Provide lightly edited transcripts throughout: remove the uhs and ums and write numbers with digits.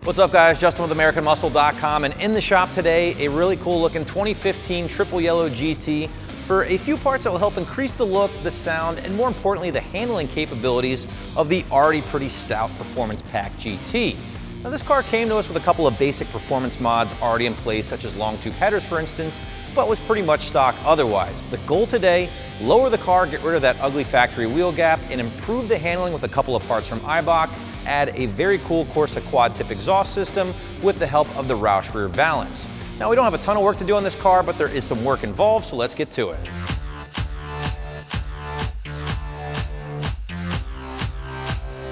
What's up guys, Justin with AmericanMuscle.com, and in the shop today, a really cool looking 2015 Triple Yellow GT for a few parts that will help increase the look, the sound, and more importantly, the handling capabilities of the already pretty stout Performance Pack GT. Now this car came to us with a couple of basic performance mods already in place, such as long tube headers for instance, but was pretty much stock otherwise. The goal today, lower the car, get rid of that ugly factory wheel gap, and improve the handling with a couple of parts from Eibach. Add a very cool Corsa quad tip exhaust system with the help of the Roush Rear Valance. Now we don't have a ton of work to do on this car, but there is some work involved, so let's get to it.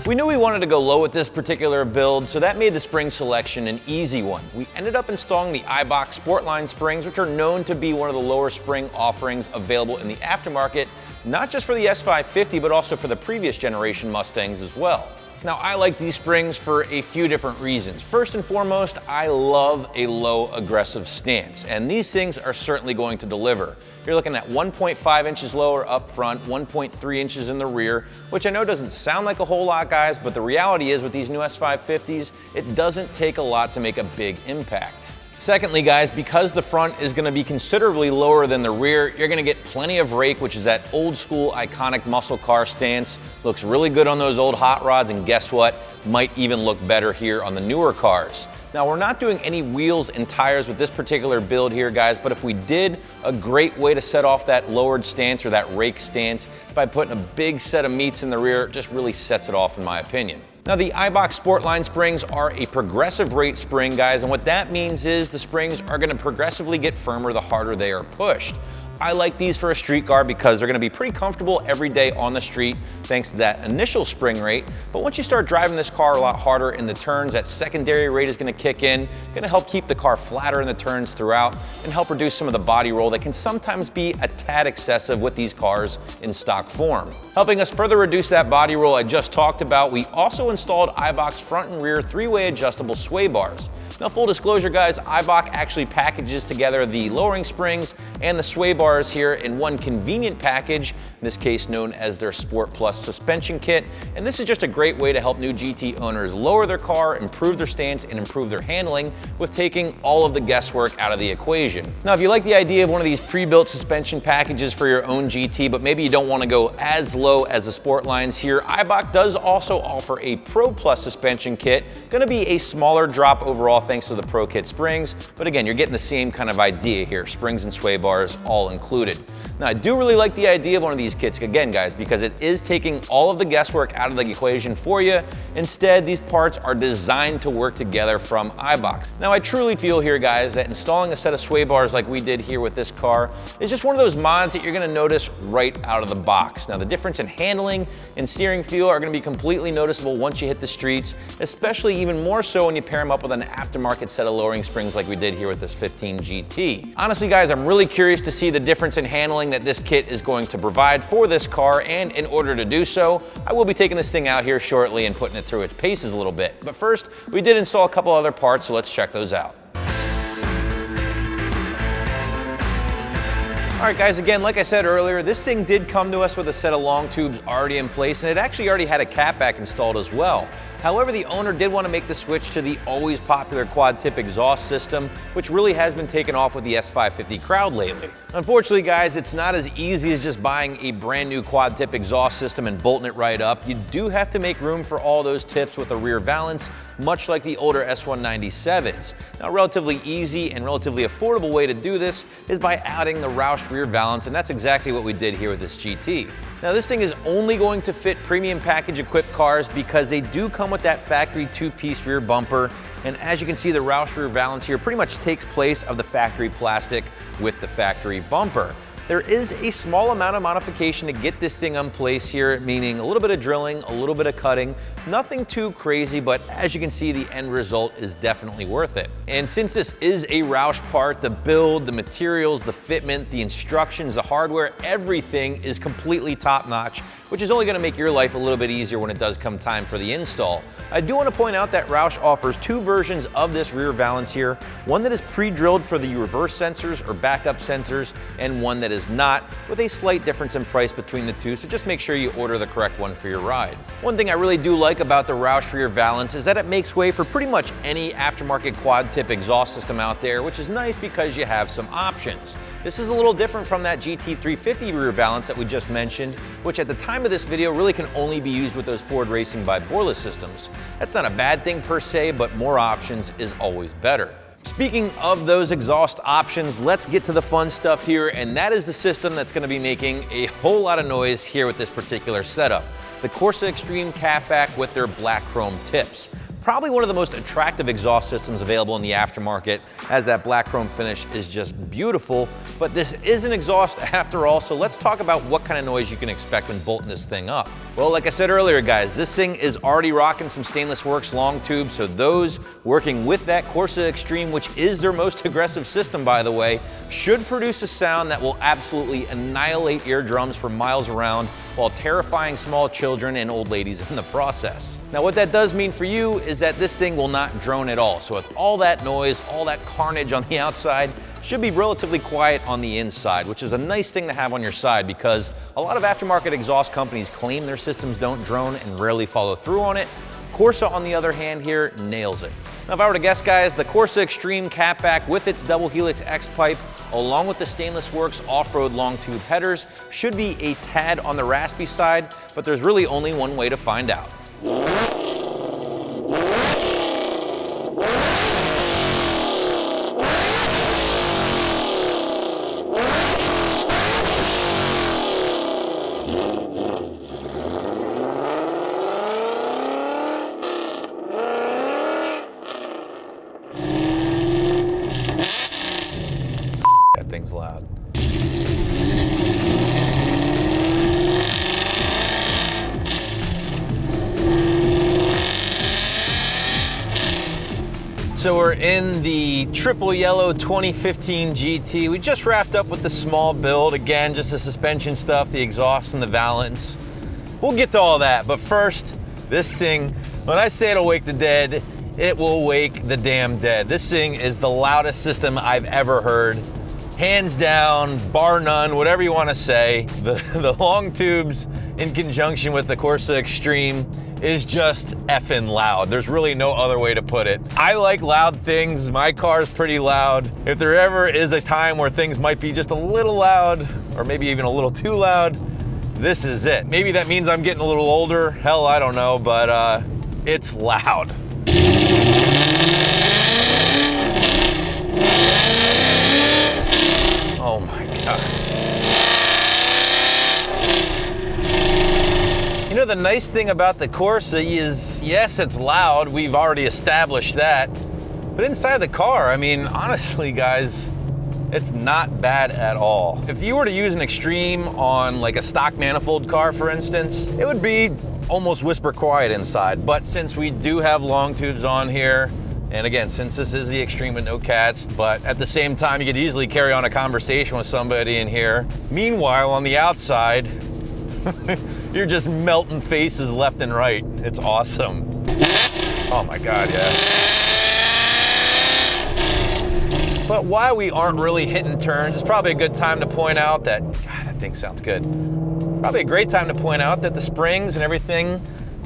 We knew we wanted to go low with this particular build, so that made the spring selection an easy one. We ended up installing the Eibach Sportline springs, which are known to be one of the lower spring offerings available in the aftermarket, not just for the S550, but also for the previous generation Mustangs as well. Now, I like these springs for a few different reasons. First and foremost, I love a low aggressive stance, and these things are certainly going to deliver. You're looking at 1.5 inches lower up front, 1.3 inches in the rear, which I know doesn't sound like a whole lot, guys, but the reality is with these new S550s, it doesn't take a lot to make a big impact. Secondly, guys, because the front is going to be considerably lower than the rear, you're going to get plenty of rake, which is that old school iconic muscle car stance. Looks really good on those old hot rods, and guess what? Might even look better here on the newer cars. Now, we're not doing any wheels and tires with this particular build here, guys, but if we did, a great way to set off that lowered stance or that rake stance by putting a big set of meats in the rear, just really sets it off in my opinion. Now, the Eibach Sportline springs are a progressive rate spring, guys, and what that means is the springs are going to progressively get firmer the harder they are pushed. I like these for a street car because they're going to be pretty comfortable every day on the street thanks to that initial spring rate. But once you start driving this car a lot harder in the turns, that secondary rate is going to kick in, going to help keep the car flatter in the turns throughout and help reduce some of the body roll that can sometimes be a tad excessive with these cars in stock form. Helping us further reduce that body roll I just talked about, we also installed Eibach's front and rear three-way adjustable sway bars. Now, full disclosure, guys, Eibach actually packages together the lowering springs and the sway bars here in one convenient package, in this case known as their Sport-Plus Suspension Kit. And this is just a great way to help new GT owners lower their car, improve their stance, and improve their handling with taking all of the guesswork out of the equation. Now, if you like the idea of one of these pre-built suspension packages for your own GT, but maybe you don't want to go as low as the Sportlines here, Eibach does also offer a Pro Plus suspension kit. Going to be a smaller drop overall thanks to the Pro Kit springs, but again, you're getting the same kind of idea here, springs and sway bars all included. Now, I do really like the idea of one of these kits, again, guys, because it is taking all of the guesswork out of the equation for you. Instead, these parts are designed to work together from Eibach. Now, I truly feel here, guys, that installing a set of sway bars like we did here with this car is just one of those mods that you're going to notice right out of the box. Now, the difference in handling and steering feel are going to be completely noticeable once you hit the streets, especially even more so when you pair them up with an aftermarket set of lowering springs like we did here with this 15 GT. Honestly, guys, I'm really curious to see the difference in handling that this kit is going to provide for this car, and in order to do so, I will be taking this thing out here shortly and putting it through its paces a little bit. But first, we did install a couple other parts, so let's check those out. All right, guys, again, like I said earlier, this thing did come to us with a set of long tubes already in place, and it actually already had a catback installed as well. However, the owner did want to make the switch to the always popular quad tip exhaust system, which really has been taken off with the S550 crowd lately. Unfortunately, guys, it's not as easy as just buying a brand new quad tip exhaust system and bolting it right up. You do have to make room for all those tips with a rear valance, much like the older S197s. Now, a relatively easy and relatively affordable way to do this is by adding the Roush Rear Valance, and that's exactly what we did here with this GT. Now, this thing is only going to fit premium package equipped cars because they do come with that factory two-piece rear bumper, and as you can see, the Roush Rear Valance here pretty much takes place of the factory plastic with the factory bumper. There is a small amount of modification to get this thing in place here, meaning a little bit of drilling, a little bit of cutting, nothing too crazy, but as you can see, the end result is definitely worth it. And since this is a Roush part, the build, the materials, the fitment, the instructions, the hardware, everything is completely top-notch which is only going to make your life a little bit easier when it does come time for the install. I do want to point out that Roush offers two versions of this rear valance here, one that is pre-drilled for the reverse sensors or backup sensors, and one that is not, with a slight difference in price between the two, so just make sure you order the correct one for your ride. One thing I really do like about the Roush Rear Valance is that it makes way for pretty much any aftermarket quad tip exhaust system out there, which is nice because you have some options. This is a little different from that GT350 rear valance that we just mentioned, which at the time of this video really can only be used with those Ford Racing by Borless systems. That's not a bad thing per se, but more options is always better. Speaking of those exhaust options, let's get to the fun stuff here, and that is the system that's going to be making a whole lot of noise here with this particular setup. The Corsa Xtreme Catback with their black chrome tips. Probably one of the most attractive exhaust systems available in the aftermarket, as that black chrome finish is just beautiful. But this is an exhaust after all, so let's talk about what kind of noise you can expect when bolting this thing up. Well, like I said earlier, guys, this thing is already rocking some Stainless Works long tubes, so those working with that Corsa Xtreme, which is their most aggressive system, by the way, should produce a sound that will absolutely annihilate eardrums for miles around, while terrifying small children and old ladies in the process. Now, what that does mean for you is that this thing will not drone at all. So with all that noise, all that carnage on the outside, should be relatively quiet on the inside, which is a nice thing to have on your side because a lot of aftermarket exhaust companies claim their systems don't drone and rarely follow through on it. Corsa, on the other hand here, nails it. Now, if I were to guess, guys, the Corsa Xtreme Catback with its double helix X-pipe, along with the Stainless Works off-road long tube headers, should be a tad on the raspy side, but there's really only one way to find out. That thing's loud. So we're in the triple yellow 2015 GT. We just wrapped up with the small build. Again, just the suspension stuff, the exhaust and the valance. We'll get to all that, but first, this thing, when I say it'll wake the dead, it will wake the damn dead. This thing is the loudest system I've ever heard. Hands down, bar none, whatever you want to say. The long tubes in conjunction with the Corsa Xtreme is just effing loud. There's really no other way to put it. I like loud things. My car's pretty loud. If there ever is a time where things might be just a little loud, or maybe even a little too loud, this is it. Maybe that means I'm getting a little older. Hell, I don't know, but it's loud. Oh my God. You know, the nice thing about the Corsa is, yes, it's loud. We've already established that. But inside the car, I mean, honestly, guys, it's not bad at all. If you were to use an Xtreme on like a stock manifold car, for instance, it would be almost whisper quiet inside. But since we do have long tubes on here, and again, since this is the Xtreme with no cats, but at the same time, you could easily carry on a conversation with somebody in here. Meanwhile, on the outside, you're just melting faces left and right. It's awesome. Oh my God, yeah. But while we aren't really hitting turns, it's probably a good time to point out that, God, that thing sounds good. Probably a great time to point out that the springs and everything,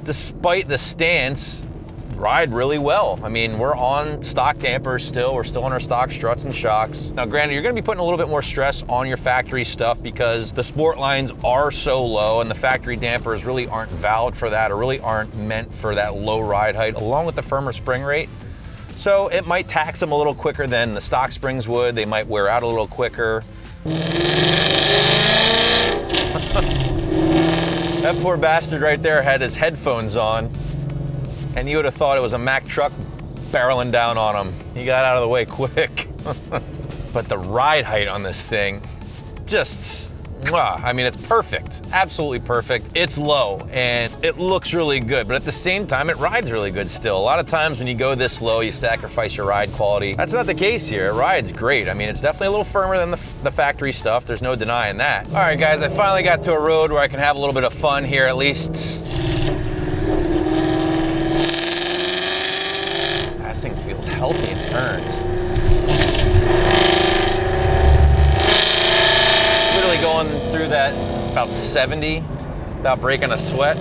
despite the stance, ride really well. I mean, we're on stock dampers still. We're still on our stock struts and shocks. Now, granted, you're gonna be putting a little bit more stress on your factory stuff because the Sportlines are so low and the factory dampers really aren't valid for that or really aren't meant for that low ride height, along with the firmer spring rate. So it might tax them a little quicker than the stock springs would. They might wear out a little quicker. That poor bastard right there had his headphones on, and you would have thought it was a Mack truck barreling down on him. He got out of the way quick. But the ride height on this thing, just I mean, it's perfect, absolutely perfect. It's low and it looks really good, but at the same time, it rides really good still. A lot of times when you go this low, you sacrifice your ride quality. That's not the case here. It rides great. I mean, it's definitely a little firmer than the factory stuff. There's no denying that. All right, guys, I finally got to a road where I can have a little bit of fun here at least. This thing feels healthy in turns. Literally going through that about 70 without breaking a sweat.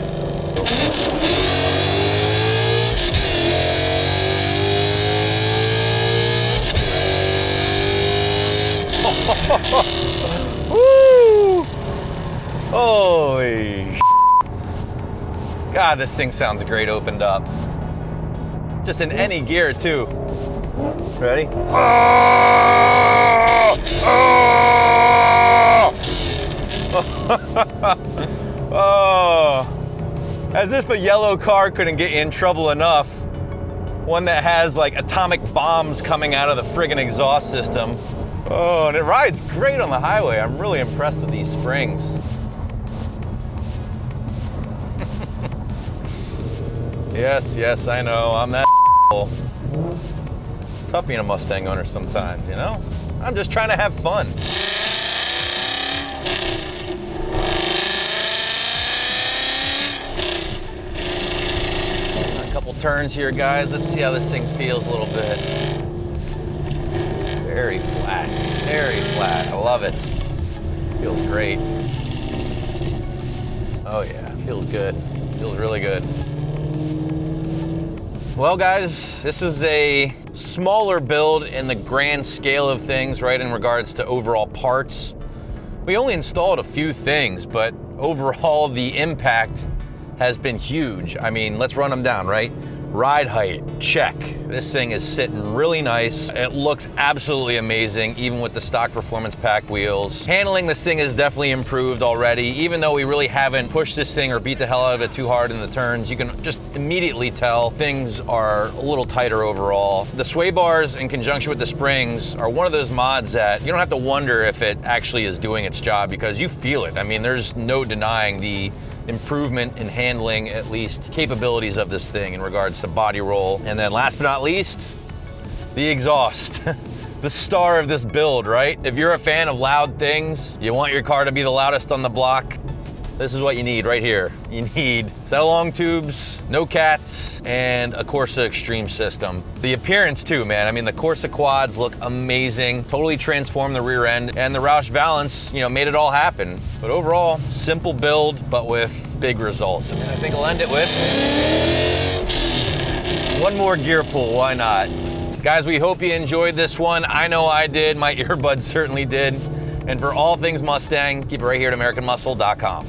Woo! Holy God, this thing sounds great opened up. Just in any gear too. Ready? Oh! Oh! Oh! As if a yellow car couldn't get you in trouble enough. One that has like atomic bombs coming out of the friggin' exhaust system. Oh, and it rides great on the highway. I'm really impressed with these springs. Yes, I know, I'm that It's tough being a Mustang owner sometimes, you know? I'm just trying to have fun. A couple turns here, guys. Let's see how this thing feels a little bit. Very flat, very flat. I love it. Feels great. Oh yeah, feels good. Feels really good. Well, guys, this is a smaller build in the grand scale of things, right, in regards to overall parts. We only installed a few things, but overall the impact has been huge. I mean, let's run them down, right? Ride height, check. This thing is sitting really nice. It looks absolutely amazing, even with the stock performance pack wheels. Handling this thing has definitely improved already. Even though we really haven't pushed this thing or beat the hell out of it too hard in the turns, you can just immediately tell things are a little tighter overall. The sway bars in conjunction with the springs are one of those mods that you don't have to wonder if it actually is doing its job, because you feel it. I mean, there's no denying the improvement in handling, at least capabilities of this thing in regards to body roll. And then last but not least, the exhaust. The star of this build, right? If you're a fan of loud things, you want your car to be the loudest on the block, this is what you need right here. You need a set of long tubes, no cats, and a Corsa Xtreme system. The appearance too, man. I mean, the Corsa quads look amazing, totally transformed the rear end, and the Roush Valance, you know, made it all happen. But overall, simple build, but with big results. And I think I'll end it with one more gear pull, why not? Guys, we hope you enjoyed this one. I know I did, my earbuds certainly did. And for all things Mustang, keep it right here at AmericanMuscle.com.